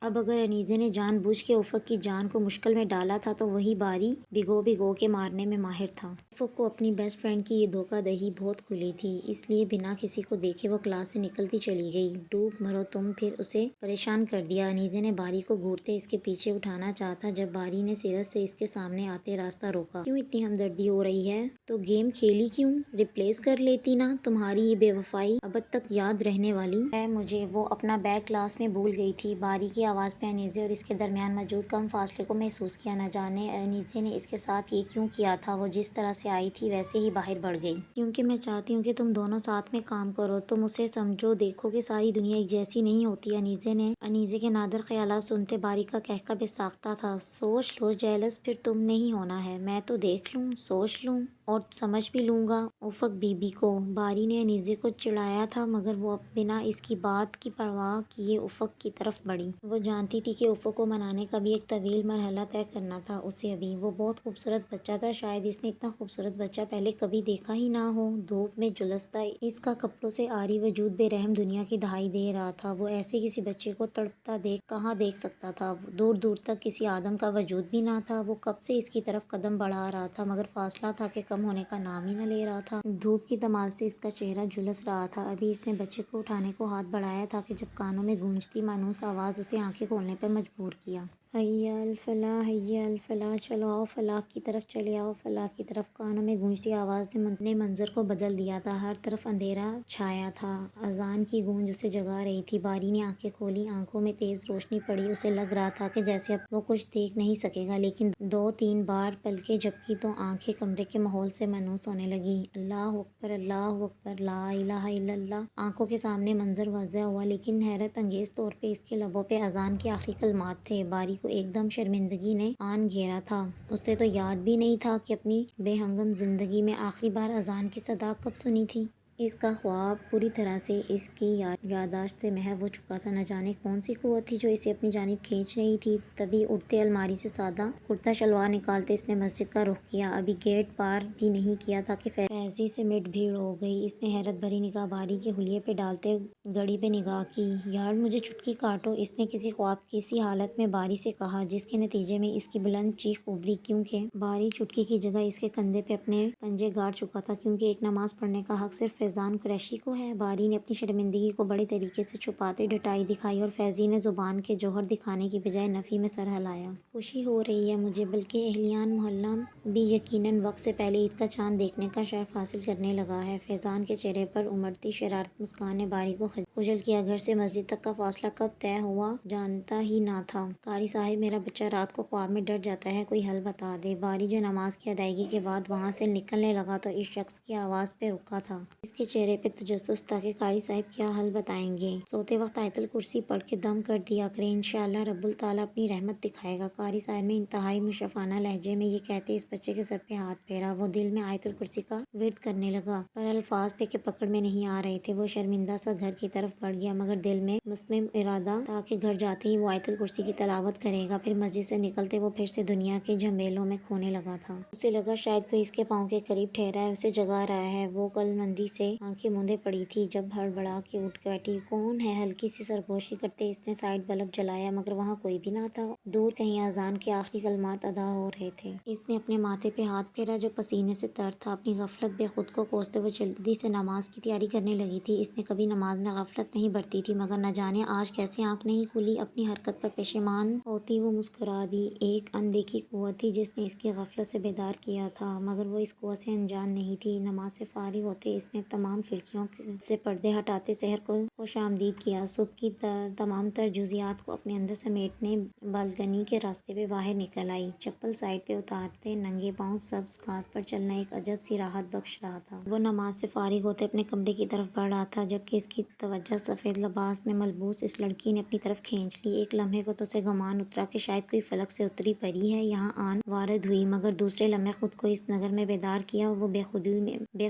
اب اگر انیسے نے جان بوجھ کے افق کی جان کو مشکل میں ڈالا تھا تو وہی باری بھگو کے مارنے میں ماہر تھا۔ افق کو اپنی بیسٹ فرینڈ کی یہ دھوکہ دہی بہت کھلی تھی، اس لیے بنا کسی کو دیکھے وہ کلاس سے نکلتی چلی گئی۔ ڈوب مرو تم، پھر اسے پریشان کر دیا۔ انیسے نے باری کو گھورتے اس کے پیچھے اٹھانا چاہا تھا جب باری نے سیرت سے اس کے سامنے آتے راستہ روکا۔ کیوں اتنی ہمدردی ہو رہی ہے تو گیم کھیلی کیوں؟ ریپلیس کر لیتی نا، تمہاری یہ بے وفائی اب تک یاد رہنے والی ہے مجھے۔ وہ اپنا بیگ کلاس میں بھول گئی تھی۔ باری کی آواز پہ انیسے اور اس کے درمیان موجود کم فاصلے کو محسوس کیا۔ نہ جانے انیسے نے اس کے ساتھ یہ کیوں کیا تھا، وہ جس طرح سے آئی تھی ویسے ہی باہر بڑھ گئی۔ کیونکہ میں چاہتی ہوں کہ تم دونوں ساتھ میں کام کرو، تم اسے سمجھو، دیکھو کہ ساری دنیا ایک جیسی نہیں ہوتی۔ انیسے کے نادر خیالات سنتے باری کا قہقہ بے ساختہ تھا۔ سوچ لو جیلس پھر تم نہیں ہونا ہے، میں تو دیکھ لوں، سوچ لوں اور سمجھ بھی لوں گا افق بی بی کو۔ باری نے انیسے کو چڑھایا تھا مگر وہ بنا اس کی بات کی پرواہ کیے افق کی طرف بڑھی۔ وہ جانتی تھی کہ افق کو منانے کا بھی ایک طویل مرحلہ طے کرنا تھا اسے ابھی۔ وہ بہت خوبصورت بچہ تھا، شاید اس نے اتنا خوبصورت بچہ پہلے کبھی دیکھا ہی نہ ہو۔ دھوپ میں جھلستا اس کا کپڑوں سے عاری وجود بے رحم دنیا کی دہائی دے رہا تھا۔ وہ ایسے کسی بچے کو تڑپتا کہاں دیکھ سکتا تھا؟ دور دور تک کسی آدم کا وجود بھی نہ تھا۔ وہ کب سے اس کی طرف قدم بڑھا رہا تھا مگر فاصلہ تھا کہ کم ہونے کا نام ہی نہ لے رہا تھا۔ دھوپ کی دماد سے اس کا چہرہ جھلس رہا تھا۔ ابھی اس نے بچے کو اٹھانے کو ہاتھ بڑھایا تھا کہ جب کانوں میں گونجتی مانوس آواز اسے آنکھیں کھولنے پر مجبور کیا۔ حی الفلاح، حی الفلاح، چلو آؤ فلاح کی طرف، چلے آؤ فلاح کی طرف۔ کانوں میں گونجتی آواز نے منظر کو بدل دیا تھا۔ ہر طرف اندھیرا چھایا تھا، اذان کی گونج اسے جگا رہی تھی۔ باری نے آنکھیں کھولی، آنکھوں میں تیز روشنی پڑی۔ اسے لگ رہا تھا کہ جیسے اب وہ کچھ دیکھ نہیں سکے گا، لیکن 2-3 بار پلکیں جھپکی تو آنکھیں کمرے کے ماحول سے مانوس ہونے لگیں۔ اللہ اکبر، اللہ اکبر، لا الہ الا اللہ۔ آنکھوں کے سامنے منظر واضح ہوا لیکن حیرت انگیز طور پہ اس کے لبوں پہ اذان کے آخری کلمات تھے۔ باری کو ایک دم شرمندگی نے آن گھیرا تھا۔ اسے تو یاد بھی نہیں تھا کہ اپنی بے ہنگم زندگی میں آخری بار اذان کی صدا کب سنی تھی۔ اس کا خواب پوری طرح سے اس کی یادداشت سے محو ہو چکا تھا۔ نہ جانے کون سی قوت تھی جو اسے اپنی جانب کھینچ رہی تھی۔ تبھی اٹھتے الماری سے سادہ کرتا شلوار نکالتے اس نے مسجد کا رخ کیا۔ ابھی گیٹ پار بھی نہیں کیا تھا کہ فیضی سے مٹ بھیڑ ہو گئی۔ اس نے حیرت بھری نگاہ باری کے حلیے پہ ڈالتے گھڑی پہ نگاہ کی۔ یار مجھے چٹکی کاٹو، اس نے کسی خواب کی سی حالت میں باری سے کہا، جس کے نتیجے میں اس کی بلند چیخ ابھری کیونکہ باری چٹکی کی جگہ اس کے کندھے پہ اپنے پنجے گاڑ چکا تھا، کیونکہ ایک نماز پڑھنے کا حق صرف فیضان قریشی کو ہے۔ باری نے اپنی شرمندگی کو بڑے طریقے سے چھپاتے ڈٹائی دکھائی اور فیضی نے زبان کے جوہر دکھانے کی بجائے نفی میں سر ہلایا۔ خوشی ہو رہی ہے مجھے، بلکہ اہلیان محلہ بھی یقیناً وقت سے پہلے عید کا چاند دیکھنے کا شرف حاصل کرنے لگا ہے۔ فیضان کے چہرے پر امڑتی شرارت مسکان نے باری کو خجل کیا۔ گھر سے مسجد تک کا فاصلہ کب طے ہوا جانتا ہی نہ تھا۔ قاری صاحب میرا بچہ رات کو خواب میں ڈر جاتا ہے، کوئی حل بتا دے۔ باری جو نماز کی ادائیگی کے بعد وہاں سے نکلنے لگا تو اس شخص کی آواز پہ رکا تھا۔ اس کے چہرے پہ تجسس تھا کہ قاری صاحب کیا حل بتائیں گے۔ سوتے وقت آیت الکرسی پڑھ کے دم کر دیا کریں، انشاءاللہ رب العالی اپنی رحمت دکھائے گا۔ قاری صاحب نے انتہائی مشرفانہ لہجے میں یہ کہتے اس بچے کے سر پہ ہاتھ پھیرا۔ وہ دل میں آیت الکرسی کا ورد کرنے لگا، پر الفاظ تھے کہ پکڑ میں نہیں آ رہے تھے۔ وہ شرمندہ سا گھر کی طرف بڑھ گیا مگر دل میں مصمم ارادہ تھا کہ گھر جاتے ہی وہ آیت الکرسی کی تلاوت کرے گا۔ پھر مسجد سے نکلتے وہ پھر سے دنیا کے جھمیلوں میں کھونے لگا تھا۔ اسے لگا شاید کوئی اس کے پاؤں کے قریب ٹھہرا ہے، اسے جگا رہا ہے۔ وہ عقل مندی سے آنکھیں موندے پڑی تھی جب ہڑبڑا کے اٹھ بیٹھی۔ کون ہے؟ ہلکی سی سرگوشی کرتے اس نے سائیڈ بلب جلایا مگر وہاں کوئی بھی نہ تھا۔ دور کہیں اذان کے آخری کلمات ادا ہو رہے تھے۔ اس نے اپنے ماتھے پہ ہاتھ پھیرا جو پسینے سے تر تھا۔ اپنی غفلت بے خود کو کوستے وہ جلدی سے نماز کی تیاری کرنے لگی تھی۔ اس نے کبھی نماز میں غفلت نہیں برتی تھی مگر نہ جانے آج کیسے آنکھ نہیں کھلی۔ اپنی حرکت پر پشیمان ہوتی وہ مسکرا دی۔ ایک اندیکھی قوت تھی جس نے اس کی غفلت سے بیدار کیا تھا مگر وہ اس قوت سے انجان نہیں تھی۔ نماز سے فارغ ہوتے اس نے تمام کھڑکیوں سے پردے ہٹاتے شہر کو خوش آمدید کیا۔ صبح کی تمام تر جزیات کو اپنے اندر سمیٹنے بالکنی کے راستے پہ باہر نکل آئی۔ چپل سائیڈ پہ اتارتے ننگے پاؤں سبز گھاس پر چلنا ایک عجب سی راحت بخش رہا تھا۔ وہ نماز سے فارغ ہوتے اپنے کمرے کی طرف بڑھ رہا تھا جبکہ اس کی توجہ سفید لباس میں ملبوس اس لڑکی نے اپنی طرف کھینچ لی۔ ایک لمحے کو تو اسے گمان اترا کہ شاید کوئی فلک سے اتری پری ہے یہاں آن وارد ہوئی، مگر دوسرے لمحے خود کو اس نگر میں بیدار کیا۔ وہ بے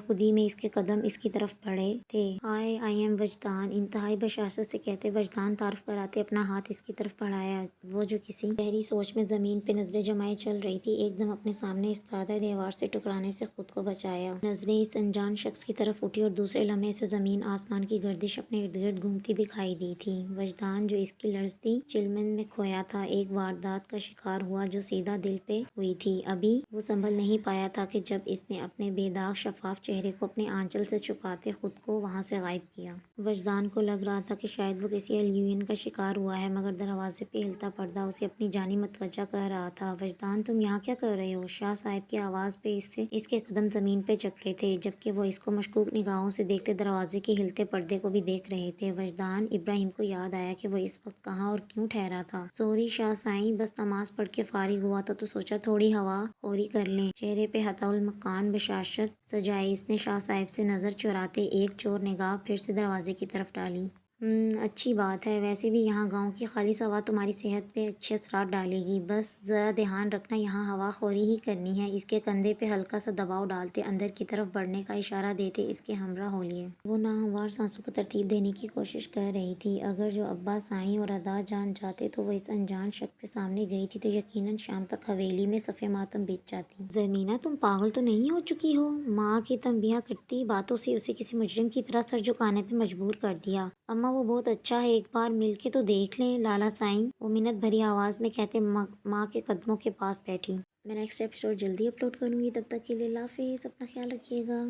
خودی میں اس کے قدم اس کی طرف بڑھے تھے۔ ہائے آئی ایم وجدان، انتہائی بشاشت سے کہتے وجدان تعارف کراتے اپنا ہاتھ اس کی طرف بڑھایا۔ وہ جو کسی گہری سوچ میں زمین پہ نظریں جمائے چل رہی تھی، ایک دم اپنے سامنے ایستادہ دیوار سے ٹکرانے سے خود کو بچایا۔ نظریں اس انجان شخص کی طرف اٹھی اور دوسرے لمحے سے زمین آسمان کی گردش اپنے ارد گرد گھومتی دکھائی دی تھی۔ وجدان جو اس کی لرزتی چلمن میں کھویا تھا، ایک واردات کا شکار ہوا جو سیدھا دل پہ ہوئی تھی۔ ابھی وہ سنبھل نہیں پایا تھا کہ جب اس نے اپنے بے داغ شفاف چہرے کو اپنے آنچل سے چھپاتے خود کو وہاں سے غائب کیا۔ وجدان کو لگ رہا تھا کہ شاید وہ کسی الویون کا شکار ہوا ہے، مگر دروازے پہ ہلتا پردہ اسے اپنی جانب متوجہ کر رہا تھا۔ وجدان تم یہاں کیا کر رہے ہو؟ شاہ صاحب کی آواز پہ اس کے قدم زمین پہ جکڑے تھے، جبکہ وہ اس کو مشکوک نگاہوں سے دیکھتے دروازے کے ہلتے پردے کو بھی دیکھ رہے تھے۔ وجدان ابراہیم کو یاد آیا کہ وہ اس وقت کہاں اور کیوں ٹھہرا تھا۔ سوری شاہ سائیں، بس نماز پڑھ کے فارغ ہوا تھا تو سوچا تھوڑی ہوا خوری کر لیں۔ چہرے پہ حتی المکان بشاشت سجائے اس نے شاہ صاحب سے نظر چراتے ایک چور نگاہ پھر سے دروازے کی طرف ڈالی۔ اچھی بات ہے، ویسے بھی یہاں گاؤں کی خالص ہوا تمہاری صحت پہ اچھے اثرات ڈالے گی، بس ذرا دھیان رکھنا یہاں ہوا خوری ہی کرنی ہے۔ اس کے کندھے پہ ہلکا سا دباؤ ڈالتے اندر کی طرف بڑھنے کا اشارہ دیتے اس کے ہمراہ ہو لیے۔ وہ ناہموار سانسوں کو ترتیب دینے کی کوشش کر رہی تھی۔ اگر جو ابا سائیں اور ادا جان جاتے تو وہ اس انجان شخص کے سامنے گئی تھی تو یقیناً شام تک حویلی میں صف ماتم بیت جاتی۔ زمینہ تم پاگل تو نہیں ہو چکی ہو؟ ماں کی تنبیہ کرتی باتوں سے اسے کسی مجرم کی طرح سر جھکانے پہ مجبور کر دیا۔ اماں وہ بہت اچھا ہے، ایک بار مل کے تو دیکھ لیں لالا سائیں، وہ منت بھری آواز میں کہتے ماں کے قدموں کے پاس بیٹھی۔ میں نیکسٹ ایپیسوڈ جلدی اپلوڈ کروں گی، تب تک کے لیے اللہ حافظ، اپنا خیال رکھیے گا۔